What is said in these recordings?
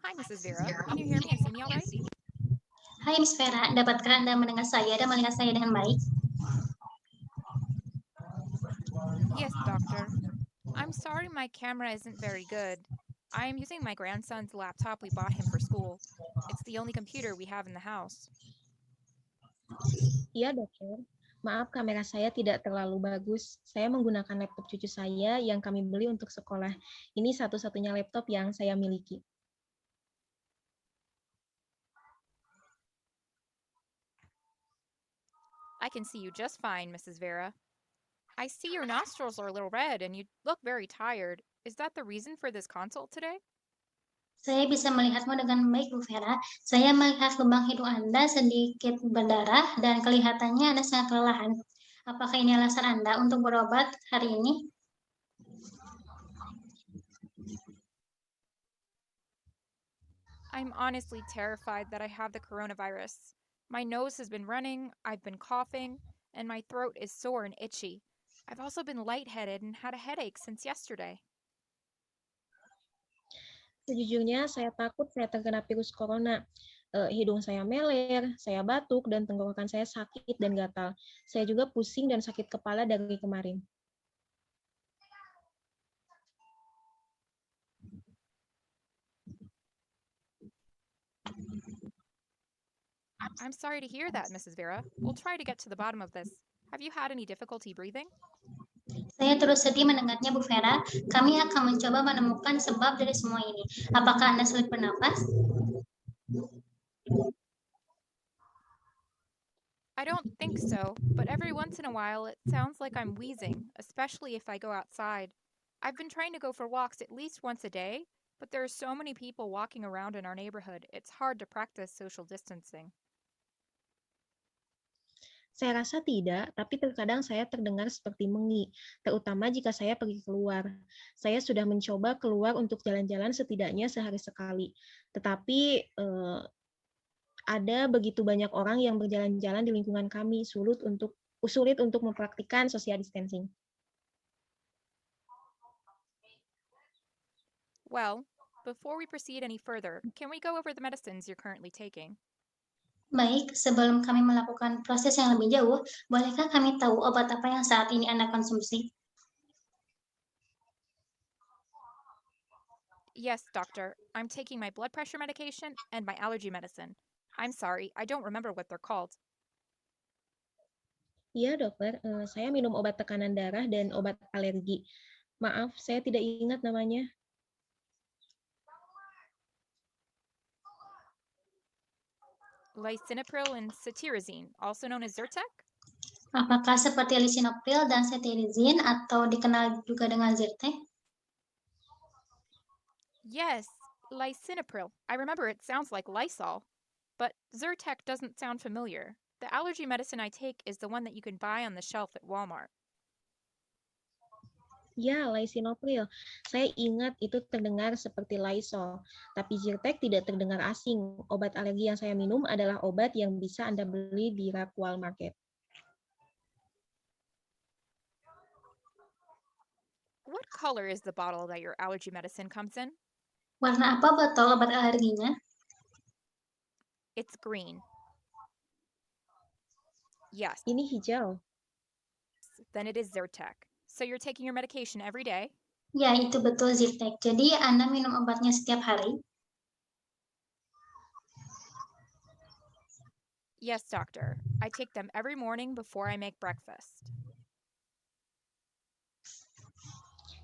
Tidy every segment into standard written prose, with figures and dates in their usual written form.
Hi, Mrs. Vera. Can you hear me and see me all right? Hai Miss Vera, dapatkah Anda mendengar saya dan melihat saya dengan baik? Yes, doctor. I'm sorry my camera isn't very good. I am using my grandson's laptop we bought him for school. It's the only computer we have in the house. Iya, dokter. Maaf, kamera saya tidak terlalu bagus. Saya menggunakan laptop cucu saya yang kami beli untuk sekolah. Ini satu-satunya laptop yang saya miliki. I can see you just fine, Mrs. Vera. I see your nostrils are a little red and you look very tired. Is that the reason for this consult today? Saya bisa melihatmu dengan baik, Bu Vera. Saya melihat lubang hidung Anda sedikit berdarah dan kelihatannya Anda sangat kelelahan. Apakah ini alasan Anda untuk berobat hari ini? I'm honestly terrified that I have the coronavirus. My nose has been running, I've been coughing, and my throat is sore and itchy. I've also been lightheaded and had a headache since yesterday. Sejujurnya, saya takut saya terkena virus corona. Hidung saya meler, saya batuk, dan tenggorokan saya sakit dan gatal. Saya juga pusing dan sakit kepala dari kemarin. I'm sorry to hear that, Mrs. Vera. We'll try to get to the bottom of this. Have you had any difficulty breathing? Saya terus sedih mendengarnya, Bu Vera. Kami akan mencoba menemukan sebab dari semua ini. Apakah Anda sulit bernapas? I don't think so, but every once in a while it sounds like I'm wheezing, especially if I go outside. I've been trying to go for walks at least once a day, but there are so many people walking around in our neighborhood, it's hard to practice social distancing. Saya rasa tidak, tapi terkadang saya terdengar seperti mengi, terutama jika saya pergi keluar. Saya sudah mencoba keluar untuk jalan-jalan setidaknya sehari sekali, tetapi ada begitu banyak orang yang berjalan-jalan di lingkungan kami, sulit untuk mempraktikkan social distancing. Well, before we proceed any further, can we go over the medicines you're currently taking? Baik, sebelum kami melakukan proses yang lebih jauh, bolehkah kami tahu obat apa yang saat ini Anda konsumsi? Yes, doctor. I'm taking my blood pressure medication and my allergy medicine. I'm sorry, I don't remember what they're called. Iya, dokter, saya minum obat tekanan darah dan obat alergi. Maaf, saya tidak ingat namanya. Lisinopril and cetirizine, also known as Zyrtec? Apakah seperti lisinopril dan cetirizine atau dikenal juga dengan Zyrtec? Yes, lisinopril. I remember it sounds like Lysol, but Zyrtec doesn't sound familiar. The allergy medicine I take is the one that you can buy on the shelf at Walmart. Ya, lisinopril. Saya ingat itu terdengar seperti Lysol, tapi Zyrtec tidak terdengar asing. Obat alergi yang saya minum adalah obat yang bisa Anda beli di rak Walmart. What color is the bottle that your allergy medicine comes in? Warna apa botol obat alerginya? It's green. Yes, Ini hijau. then it is Zyrtec. So you're taking your medication every day? Ya, itu betul Zyrtec. Jadi Anda minum obatnya setiap hari? Yes, doctor. I take them every morning before I make breakfast.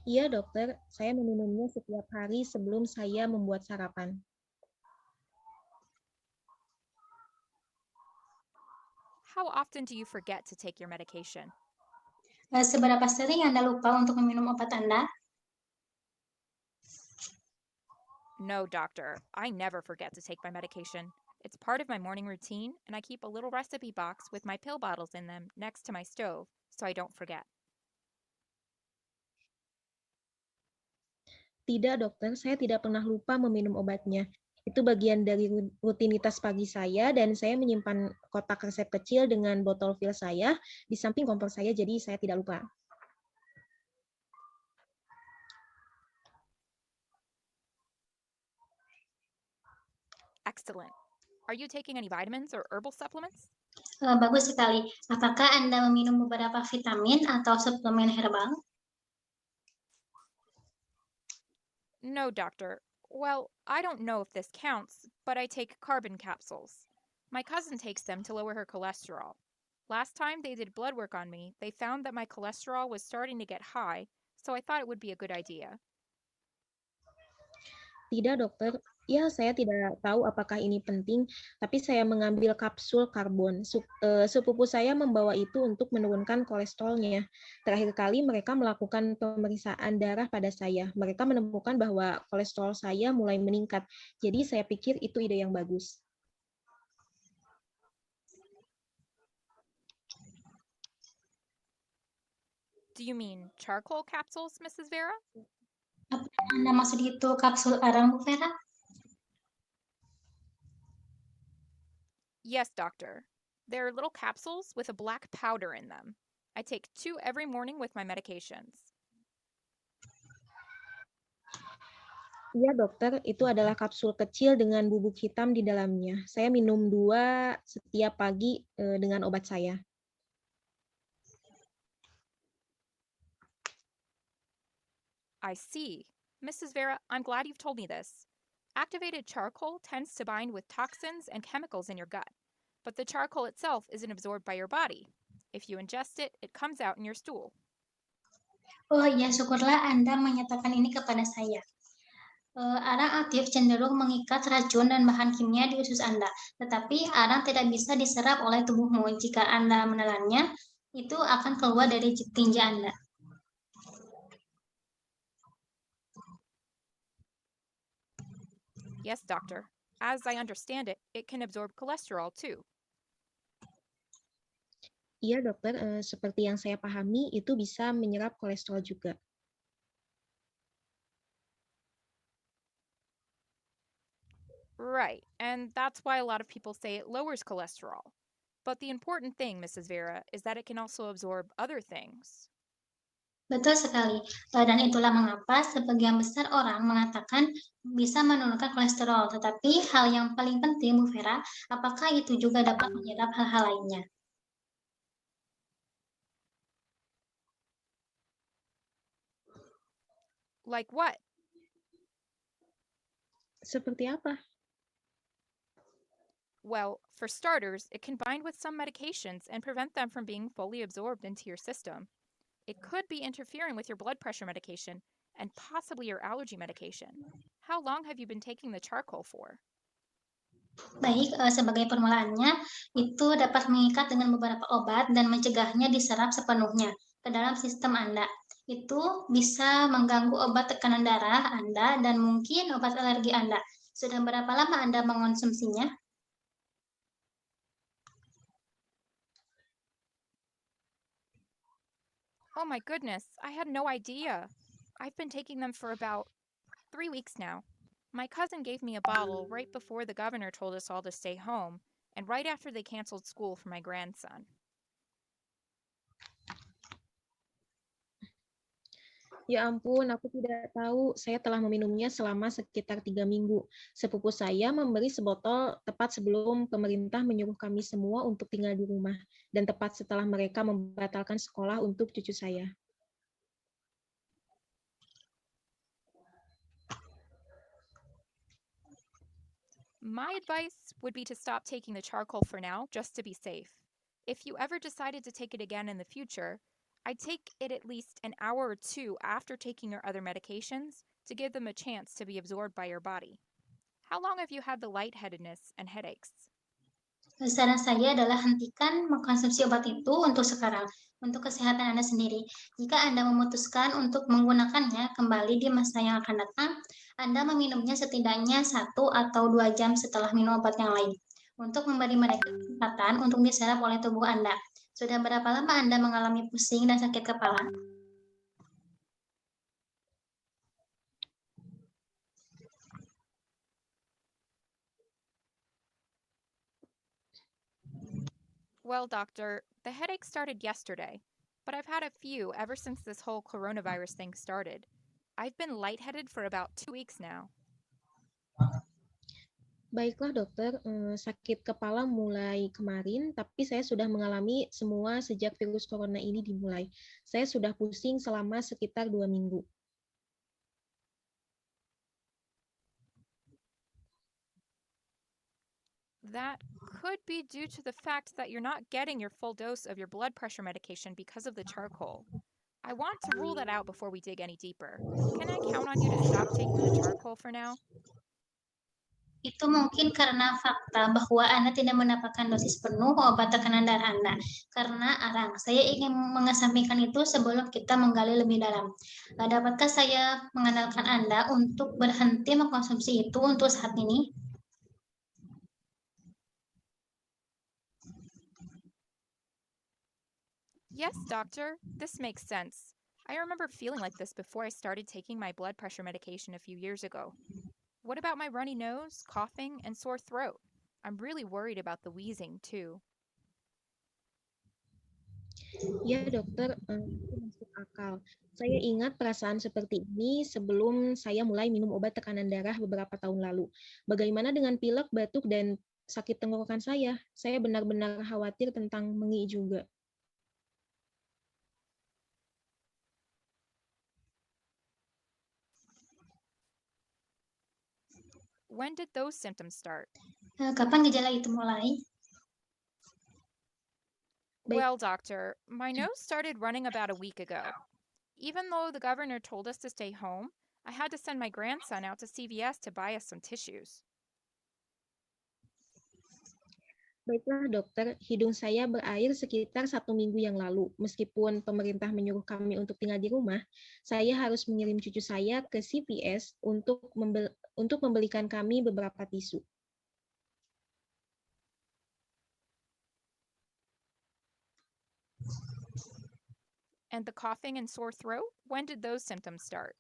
Iya, dokter. Saya meminumnya setiap hari sebelum saya membuat sarapan. How often do you forget to take your medication? Seberapa sering Anda lupa untuk meminum obat Anda? No, doctor. I never forget to take my medication. It's part of my morning routine, and I keep a little recipe box with my pill bottles in them next to my stove so I don't forget. Tidak, dokter. Saya tidak pernah lupa meminum obatnya. Itu bagian dari rutinitas pagi saya, dan saya menyimpan kotak resep kecil dengan botol pil saya di samping kompor saya, jadi saya tidak lupa. Excellent. Are you taking any vitamins or herbal supplements? Bagus sekali. Apakah Anda meminum beberapa vitamin atau suplemen herbal? No, doctor. Well, I don't know if this counts, but I take carbon capsules. My cousin takes them to lower her cholesterol. Last time they did blood work on me, they found that my cholesterol was starting to get high, so I thought it would be a good idea. Tidak, dokter. Ya, saya tidak tahu apakah ini penting, tapi saya mengambil kapsul karbon. Sepupu saya membawa itu untuk menurunkan kolesterolnya. Terakhir kali mereka melakukan pemeriksaan darah pada saya. Mereka menemukan bahwa kolesterol saya mulai meningkat. Jadi saya pikir itu ide yang bagus. Do you mean charcoal capsules, Mrs. Vera? Apa yang Anda maksud itu kapsul arang, Bu Vera? Yes, doctor. They're little capsules with a black powder in them. I take 2 every morning with my medications. Iya, dokter, itu adalah kapsul kecil dengan bubuk hitam di dalamnya. Saya minum 2 setiap pagi dengan obat saya. I see. Mrs. Vera, I'm glad you've told me this. Activated charcoal tends to bind with toxins and chemicals in your gut, but the charcoal itself isn't absorbed by your body. If you ingest it, it comes out in your stool. Oh iya, syukurlah Anda menyatakan ini kepada saya. Arang aktif cenderung mengikat racun dan bahan kimia di usus Anda, tetapi arang tidak bisa diserap oleh tubuhmu. Jika Anda menelannya, itu akan keluar dari tinja Anda. Yes, doctor. As I understand it, it can absorb cholesterol too. Iya, dokter, seperti yang saya pahami, itu bisa menyerap kolesterol juga. Right, and that's why a lot of people say it lowers cholesterol. But the important thing, Mrs. Vera, is that it can also absorb other things. Betul sekali, dan itulah mengapa sebagian besar orang mengatakan bisa menurunkan kolesterol. Tetapi hal yang paling penting, Bu Vera, apakah itu juga dapat menyerap hal-hal lainnya? Like what? Seperti apa? Well, for starters, it can bind with some medications and prevent them from being fully absorbed into your system. It could be interfering with your blood pressure medication and possibly your allergy medication. How long have you been taking the charcoal for? Baik, sebagai permulaannya, itu dapat mengikat dengan beberapa obat dan mencegahnya diserap sepenuhnya ke dalam sistem Anda. Itu bisa mengganggu obat tekanan darah Anda dan mungkin obat alergi Anda. Sudah berapa lama Anda mengonsumsinya? Oh my goodness, I had no idea. I've been taking them for about 3 weeks now. My cousin gave me a bottle right before the governor told us all to stay home, and right after they canceled school for my grandson. Ya ampun, aku tidak tahu. Saya telah meminumnya selama sekitar 3 minggu. Sepupu saya memberi sebotol tepat sebelum pemerintah menyuruh kami semua untuk tinggal di rumah, dan tepat setelah mereka membatalkan sekolah untuk cucu saya. My advice would be to stop taking the charcoal for now, just to be safe. If you ever decided to take it again in the future, I'd take it at least an hour or 2 after taking your other medications to give them a chance to be absorbed by your body. How long have you had the lightheadedness and headaches? Saran saya adalah hentikan mengkonsumsi obat itu untuk sekarang, untuk kesehatan Anda sendiri. Jika Anda memutuskan untuk menggunakannya kembali di masa yang akan datang, Anda meminumnya setidaknya 1 atau 2 jam setelah minum obat yang lain, untuk memberi mereka kesempatan untuk diserap oleh tubuh Anda. Sudah berapa lama Anda mengalami pusing dan sakit kepala? Well, doctor, the headache started yesterday, but I've had a few ever since this whole coronavirus thing started. I've been lightheaded for about 2 weeks now. Baiklah dokter, sakit kepala mulai kemarin, tapi saya sudah mengalami semua sejak virus corona ini dimulai. Saya sudah pusing selama sekitar 2 minggu. That could be due to the fact that you're not getting your full dose of your blood pressure medication because of the charcoal. I want to rule that out before we dig any deeper. Can I count on you to stop taking the charcoal for now? Itu mungkin karena fakta bahwa Anda tidak mendapatkan dosis penuh obat tekanan darah Anda. Karena arang, saya ingin mengesampingkan itu sebelum kita menggali lebih dalam. Dapatkah saya mengandalkan Anda untuk berhenti mengkonsumsi itu untuk saat ini? Yes, doctor, this makes sense. I remember feeling like this before I started taking my blood pressure medication a few years ago. What about my runny nose, coughing, and sore throat? I'm really worried about the wheezing, too. Ya dokter, itu masuk akal. Saya ingat perasaan seperti ini sebelum saya mulai minum obat tekanan darah beberapa tahun lalu. Bagaimana dengan pilek, batuk, dan sakit tenggorokan saya? Saya benar-benar khawatir tentang mengi juga. When did those symptoms start? Kapan gejala itu mulai? Well, doctor, my nose started running about a week ago. Even though the governor told us to stay home, I had to send my grandson out to CVS to buy us some tissues. Baiklah dokter, hidung saya berair sekitar 1 minggu yang lalu. Meskipun pemerintah menyuruh kami untuk tinggal di rumah, saya harus mengirim cucu saya ke CVS untuk membelikan kami beberapa tisu. And the coughing and sore throat? When did those symptoms start?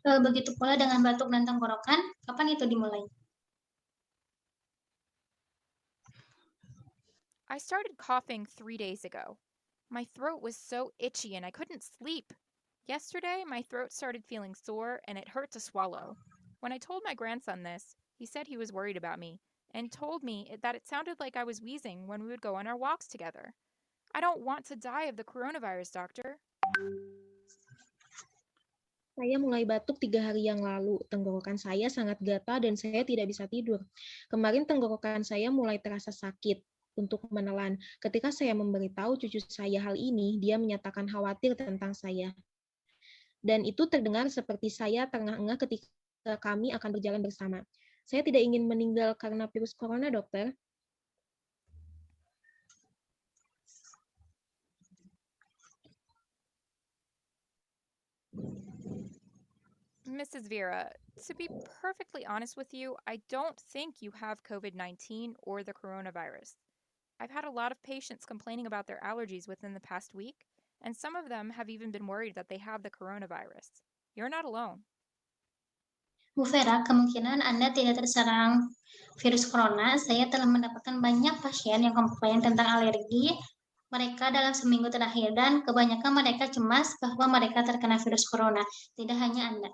Begitu pula dengan batuk dan tenggorokan, kapan itu dimulai? I started coughing 3 days ago. My throat was so itchy and I couldn't sleep. Yesterday, my throat started feeling sore and it hurt to swallow. When I told my grandson this, he said he was worried about me and told me that it sounded like I was wheezing when we would go on our walks together. I don't want to die of the coronavirus, doctor. Saya mulai batuk 3 hari yang lalu. Tenggorokan saya sangat gatal dan saya tidak bisa tidur. Kemarin tenggorokan saya mulai terasa sakit untuk menelan. Ketika saya memberitahu cucu saya hal ini, dia menyatakan khawatir tentang saya. Dan itu terdengar seperti saya terengah-engah ketika kami akan berjalan bersama. Saya tidak ingin meninggal karena virus corona, dokter. Mrs. Vera, to be perfectly honest with you, I don't think you have COVID 19 or the coronavirus. I've had a lot of patients complaining about their allergies within the past week, and some of them have even been worried that they have the coronavirus. You're not alone. Bu Vera, kemungkinan Anda tidak terserang virus corona. Saya telah mendapatkan banyak pasien yang komplain tentang alergi mereka dalam seminggu terakhir dan kebanyakan mereka cemas bahwa mereka terkena virus corona. Tidak hanya Anda.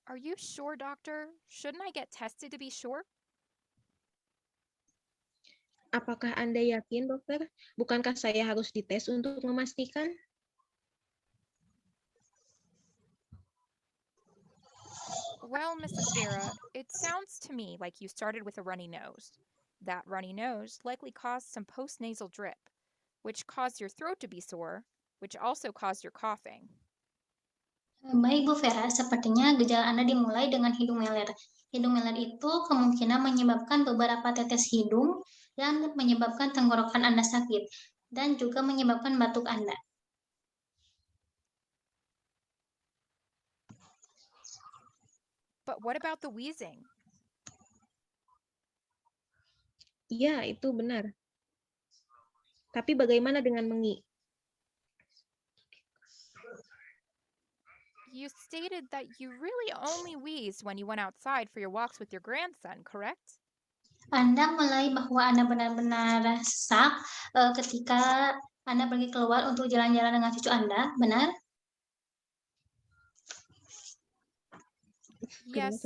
Are you sure, doctor? Shouldn't I get tested to be sure? Apakah Anda yakin, dokter? Bukankah saya harus dites untuk memastikan? Well, Mrs. Vera, it sounds to me like you started with a runny nose. That runny nose likely caused some postnasal drip, which caused your throat to be sore, which also caused your coughing. Baik Bu Vera, sepertinya gejala Anda dimulai dengan hidung meler. Hidung meler itu kemungkinan menyebabkan beberapa tetes hidung dan menyebabkan tenggorokan Anda sakit dan juga menyebabkan batuk Anda. But what about the wheezing? Iya, itu benar. Tapi bagaimana dengan mengi? You stated that you really only wheezed when you went outside for your walks with your grandson, correct? Anda mulai bahwa Anda benar-benar sesak ketika Anda pergi keluar untuk jalan-jalan dengan cucu Anda, benar? Yes,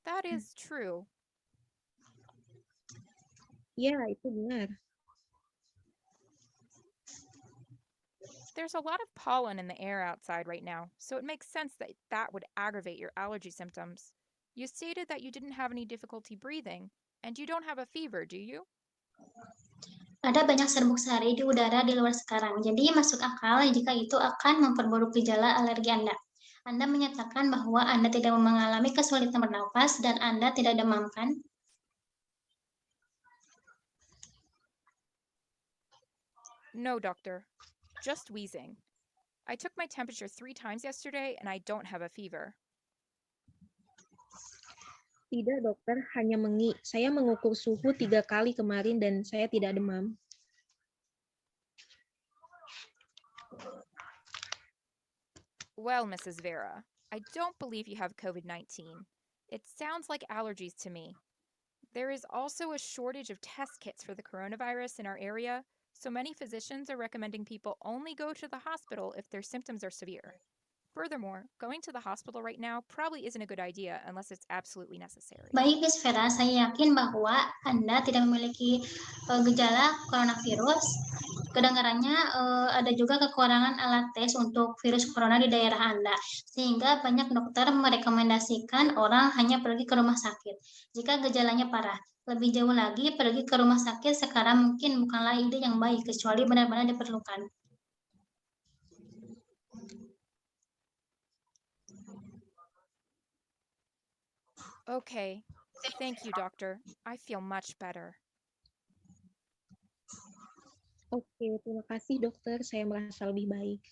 that is true. Ya, itu benar. There's a lot of pollen in the air outside right now, so it makes sense that that would aggravate your allergy symptoms. You stated that you didn't have any difficulty breathing, and you don't have a fever, do you? Ada banyak serbuk sari di udara di luar sekarang, jadi masuk akal jika itu akan memperburuk gejala alergi Anda. Anda menyatakan bahwa Anda tidak mengalami kesulitan bernapas dan Anda tidak demam, kan? No, doctor. Just wheezing. I took my temperature 3 times yesterday, and I don't have a fever. Tidak, dokter, hanya mengi. Saya mengukur suhu 3 kali kemarin dan saya tidak demam. Well, Mrs. Vera, I don't believe you have COVID-19. It sounds like allergies to me. There is also a shortage of test kits for the coronavirus in our area, so many physicians are recommending people only go to the hospital if their symptoms are severe. Furthermore, going to the hospital right now probably isn't a good idea unless it's absolutely necessary. Baik, Miss Vera, saya yakin bahwa Anda tidak memiliki gejala coronavirus. Kedengarannya ada juga kekurangan alat tes untuk virus corona di daerah Anda, sehingga banyak dokter merekomendasikan orang hanya pergi ke rumah sakit jika gejalanya parah. Lebih jauh lagi, pergi ke rumah sakit sekarang mungkin bukanlah ide yang baik, kecuali benar-benar diperlukan. Okay. Thank you, doctor. I feel much better. Oke, terima kasih dokter. Saya merasa lebih baik.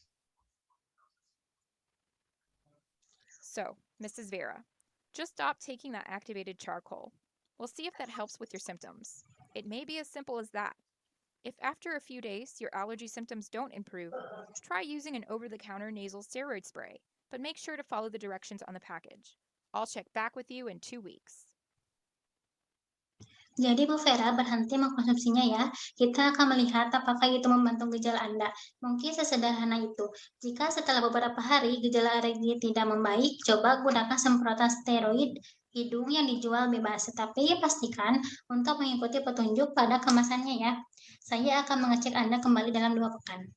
So, Mrs. Vera, just stop taking that activated charcoal. We'll see if that helps with your symptoms. It may be as simple as that. If after a few days your allergy symptoms don't improve, try using an over-the-counter nasal steroid spray, but make sure to follow the directions on the package. I'll check back with you in 2 weeks. Jadi Bu Vera berhenti mengkonsumsinya ya. Kita akan melihat apakah itu membantu gejala Anda. Mungkin sesederhana itu. Jika setelah beberapa hari gejala alergi tidak membaik, coba gunakan semprotan steroid hidung yang dijual bebas. Tetapi pastikan untuk mengikuti petunjuk pada kemasannya ya. Saya akan mengecek Anda kembali dalam 2 pekan.